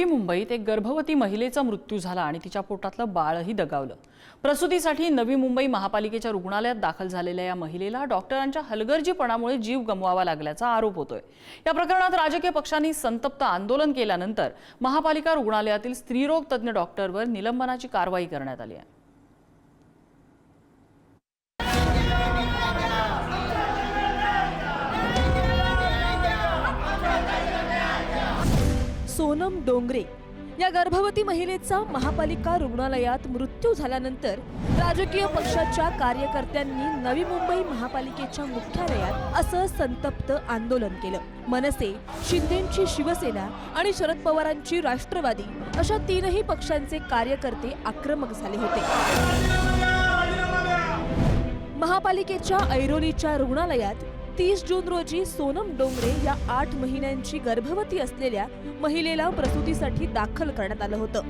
नवी मुंबईत एक गर्भवती महिलेचा मृत्यू झाला आणि तिच्या पोटातलं बाळही दगावलं। प्रसूतीसाठी नवी मुंबई महापालिकेच्या रुग्णालयात दाखल झालेल्या या महिलेला डॉक्टरांच्या हलगर्जीपणामुळे जीव गमवावा लागल्याचा आरोप होतोय। या प्रकरणात राजकीय पक्षांनी संतप्त आंदोलन केल्यानंतर महापालिका रुग्णालयातील स्त्रीरोग तज्ञ डॉक्टरवर निलंबनाची कारवाई करण्यात आली आहे। सोनम डोंगरे या गर्भवती महिलेचा महापालिका रुग्णालयात मृत्यू झाल्यानंतर राजकीय पक्षाच्या कार्यकर्त्यांनी नवी मुंबई महापालिकेच्या मुख्यालयात असं संतप्त आंदोलन केलं। मनसे, शिंदेंची शिवसेना आणि शरद पवारांची राष्ट्रवादी अशा तीनही पक्षांचे कार्यकर्ते आक्रमक झाले होते। महापालिकेच्या ऐरोलीच्या रुग्णालयात 30 जून रोजी सोनम डोंगरे या 8 महिन्यांची गर्भवती असलेल्या महिलेला प्रसूतीसाठी दाखल करण्यात आलं होतं।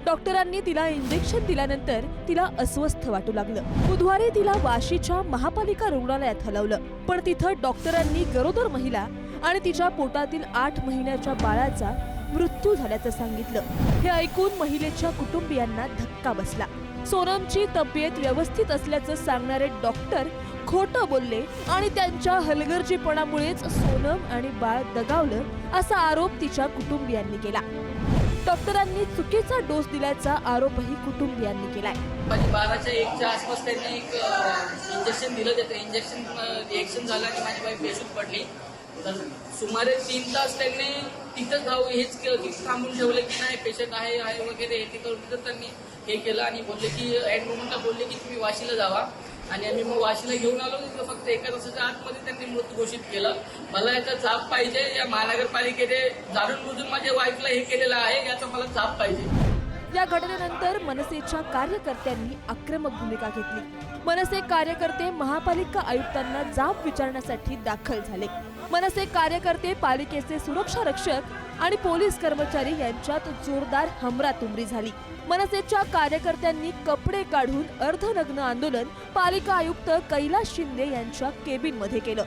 डॉक्टरांनी तिला इंजेक्शन दिल्यानंतर तिला अस्वस्थ वाटू लागलं। बुधवारी तिला वाशीच्या महापालिका रुग्णालयात हलवलं, पण तिथं डॉक्टरांनी गरोदर महिला आणि तिच्या पोटातील 8 महिन्याच्या बाळाचा मृत्यू झाल्याचं सांगितलं। हे ऐकून महिलेच्या कुटुंबियांना धक्का बसला। सोनमची तब्येत व्यवस्थित असल्याचं सांगणारे डॉक्टर खोटं बोलले आणि त्यांच्या हलगर्जीपणामुळेच सोनम आणि बाळ दगावलं असा आरोप तिच्या कुटुंबियांनी केला। डॉक्टरांनी चुकीचा डोस दिल्याचा आरोपही कुटुंबियांनी केलाय। माझ्या बाळाच्या 1च्या आसपास त्यांनी एक इंजेक्शन दिलं, त्याचं इंजेक्शन रिएक्शन झालं आणि माझी बाई बेशुद्ध पडली। सुमारे 3 तास त्यांनी तिथंच हेच केलं की थांबून ठेवलं की नाही पेशंट आहे वगैरे हे करून त्यांनी हे केलं आणि बोलले की एंड मोमेंटला बोलले की तुम्ही वाशीला जावा आणि आम्ही मग वाशीला घेऊन आलो। तिथं फक्त 1 तासाच्या आतमध्ये त्यांनी मृत्यू घोषित केलं। मला याचा जाब पाहिजे। या महानगरपालिकेने जाणून बुजून माझ्या वाईफला हे केलेलं आहे, याचा मला जाब पाहिजे। या घटनेनंतर मनसेच्या कार्यकर्त्यांनी आक्रमक भूमिका घेतली। मनसे कार्यकर्ते महापालिका आयुक्तांना जाब विचारण्यासाठी दाखल झाले। मनसे कार्यकर्ते पालिकेचे सुरक्षा रक्षक आणि पोलीस कर्मचारी यांच्यात जोरदार हमरातुमरी झाली। मनसेच्या कार्यकर्त्यांनी कपडे काढून अर्धनग्न आंदोलन पालिका आयुक्त कैलास शिंदे यांच्या केबिनमध्ये केलं।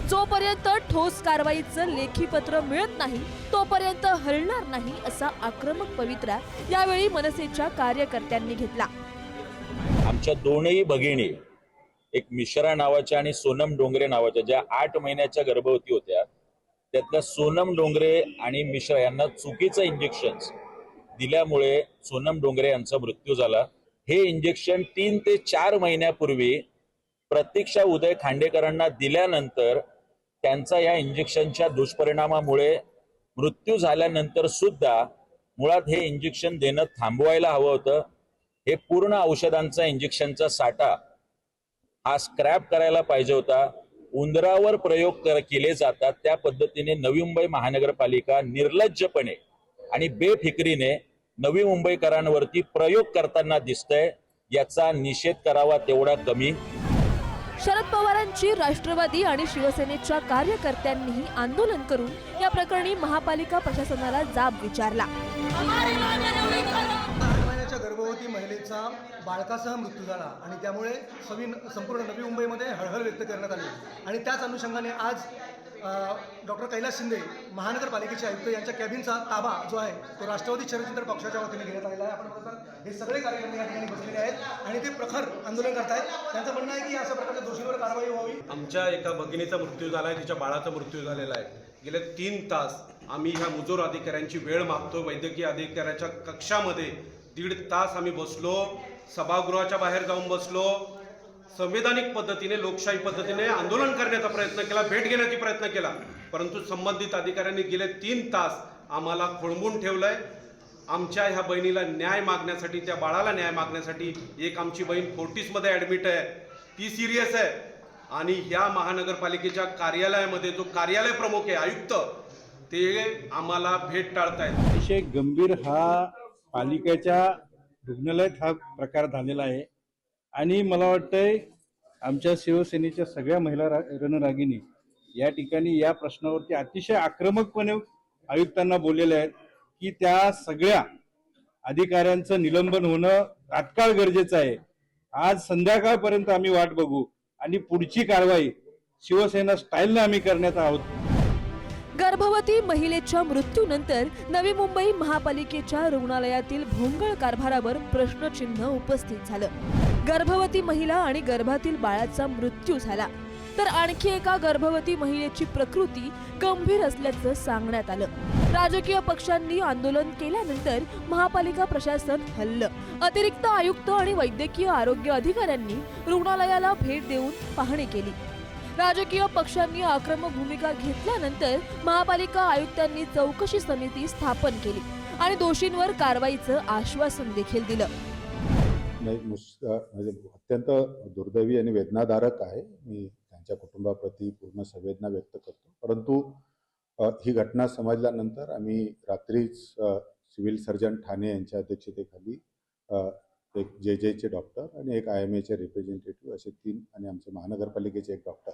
जोपर्यंत ठोस कारवाईचं लेखी पत्र मिळत नाही तोपर्यंत हलणार नाही असा आक्रमक पवित्रा यावेळी मनसेच्या कार्यकर्त्यांनी घेतला। आमच्या दोनही भगिनी, एक मिश्रा नावाच्या आणि सोनम डोंगरे नावाच्या, ज्या 8 महिन्याच्या गर्भवती होत्या, त्यातल्या सोनम डोंगरे आणि मिश्रा यांना चुकीचं इंजेक्शन दिल्यामुळे सोनम डोंगरे यांचा मृत्यू झाला। हे इंजेक्शन 3 ते 4 महिन्यापूर्वी प्रतीक्षा उदय खांडेकरांना दिल्यानंतर त्यांचा या इंजेक्शनच्या दुष्परिणामामुळे मृत्यू झाल्यानंतर सुद्धा मुळात हे इंजेक्शन देणं थांबवायला हवं होतं। हे पूर्ण औषधांचा इंजेक्शनचा साठा हा स्क्रॅप करायला पाहिजे होता। उंदरावर प्रयोग केले जातात त्या पद्धतीने नवी मुंबई महानगरपालिका निर्लज्जपणे आणि बेफिक्रीने नवी मुंबईकरांवरती प्रयोग करताना दिसतंय, याचा निषेध करावा तेवढा कमी। शरद पवारांची राष्ट्रवादी आणि शिवसेनेच्या कार्यकर्त्यांनीही आंदोलन करून या प्रकरणी महापालिका प्रशासनाला जाब विचारला। गर्भवती महिलेचा बाळकासह मृत्यू झाला आणि त्यामुळे संपूर्ण नवी मुंबईमध्ये हळहळ व्यक्त करण्यात आली आणि त्याच अनुषंगाने आज डॉक्टर कैलास शिंदे महानगरपालिकेचे आयुक्त यांच्या कॅबिनचा ताबा जो आहे तो राष्ट्रवादी शरदचंद्र पक्षाच्या वतीने घेण्यात आलेला आहे। आपण बघतात हे सगळे कार्यकर्ते या ठिकाणी बसलेले आहेत आणि ते प्रखर आंदोलन करतायत। त्यांचं म्हणणं आहे की अशा प्रकारच्या दोषींवर कारवाई व्हावी। आमच्या एका भगिनीचा मृत्यू झाला आहे, तिच्या बाळाचा मृत्यू झालेला आहे। गेले 3 तास आम्ही ह्या मुजोर अधिकाऱ्यांची वेळ मागतो। वैद्यकीय अधिकाऱ्याच्या कक्षामध्ये 1.5 तास आम्ही बसलो, सभागृहाच्या बाहेर जाऊन बसलो, संवैधानिक पद्धतीने लोकशाही पद्धतीने आंदोलन करण्याचा प्रयत्न केला, भेट घेण्याचा प्रयत्न केला, परंतु संबंधित अधिकाऱ्यांनी गेले 3 तास आम्हाला खोळंबून ठेवलंय। आमच्या ह्या बहिणीला न्याय मागण्यासाठी, त्या बाळाला न्याय मागण्यासाठी एक आमची बहीण फोर्टिसमध्ये ॲडमिट आहे, ती सिरियस आहे आणि ह्या महानगरपालिकेच्या कार्यालयामध्ये जो कार्यालय प्रमुख आहे आयुक्त, ते आम्हाला भेट टाळतायत। अतिशय गंभीर हा पालिकेच्या रुग्णालयात हा प्रकार झालेला आहे आणि मला वाटतंय आमच्या शिवसेनेच्या सगळ्या महिला रणरागिणी या ठिकाणी या प्रश्नावरती अतिशय आक्रमकपणे आयुक्तांना बोललेले आहेत की त्या सगळ्या अधिकाऱ्यांचं निलंबन होणं तात्काळ गरजेचं आहे। आज संध्याकाळपर्यंत आम्ही वाट बघू आणि पुढची कारवाई शिवसेना स्टाईलने आम्ही करण्यात आहोत। गर्भवती महिलेच्या मृत्यूनंतर नवी मुंबई महापालिकेच्या रुग्णालयातील भोंगळ कारभारावर प्रश्नचिन्ह उपस्थित झालं। गर्भवती महिला आणि गर्भातील बाळाचा मृत्यू झाला, तर आणखी एका गर्भवती महिलेची प्रकृती गंभीर असल्याचं सांगण्यात आलं। राजकीय पक्षांनी आंदोलन केल्यानंतर महापालिका प्रशासन हललं। अतिरिक्त आयुक्त आणि वैद्यकीय आरोग्य अधिकाऱ्यांनी रुग्णालयाला भेट देऊन पाहणी केली। राजकीय पक्षांनी आक्रमक भूमिका घेतल्यानंतर महापालिका आयुक्तांनी चौकशी समिती स्थापन केली आणि दोषींवर कारवाईचं आश्वासन देखील दिलं। म्हणजे अत्यंत दुर्दैवी आणि वेदनादायक आहे। मी त्यांच्या कुटुंबाप्रती पूर्ण संवेदना व्यक्त करतो। परंतु ही घटना समजल्यानंतर आम्ही रात्रीच सिव्हिल सर्जन ठाणे यांच्या अध्यक्षतेखाली एक जे डॉक्टर आणि एक IMAचे रिप्रेझेंटेटिव्ह असे 3 आणि आमचे महानगरपालिकेचे एक डॉक्टर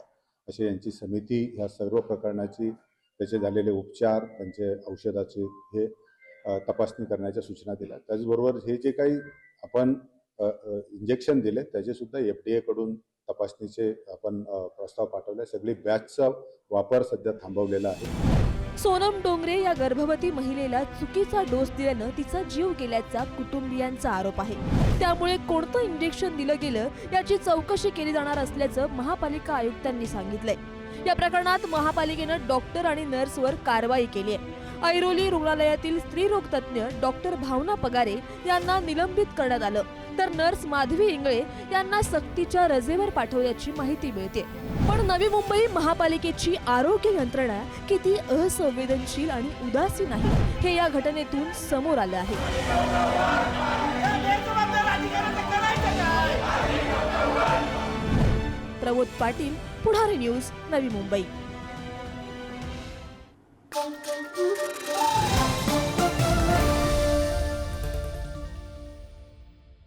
असे यांची समिती ह्या सर्व प्रकरणाची त्याचे झालेले उपचार, त्यांचे औषधाचे हे तपासणी करण्याच्या सूचना दिल्या। त्याचबरोबर हे जे काही आपण इंजेक्शन दिले त्याचे सुद्धा FDA कडून तपासणीचे आपण प्रस्ताव पाठवले। सगळी बॅचचा वापर सध्या थांबवलेला आहे। सोनम डोंगरे या गर्भवती महिलेला चुकीचा डोस दिल्यानं तिचा जीव गेल्याचा कुटुंबियांचा आरोप आहे। त्यामुळे कोणतं इंजेक्शन दिलं गेलं याची चौकशी केली जाणार असल्याचं महापालिका आयुक्तांनी सांगितलंय। या प्रकरणात महापालिकेनं डॉक्टर आणि नर्सवर कारवाई केली आहे। ऐरोली रुग्णालयातील स्त्रीरोग तज्ज्ञ डॉक्टर भावना पगारे यांना निलंबित करण्यात आलं, तर नर्स माधवी इंगळे यांना सक्तीच्या रजेवर पाठवल्याची माहिती मिळते। पण नवी मुंबई महापालिकेची आरोग्य यंत्रणा किती असंवेदनशील आणि उदासीन आहे हे या घटनेतून समोर आलं आहे। प्रमोद पाटील, पुढारी न्यूज, नवी मुंबई।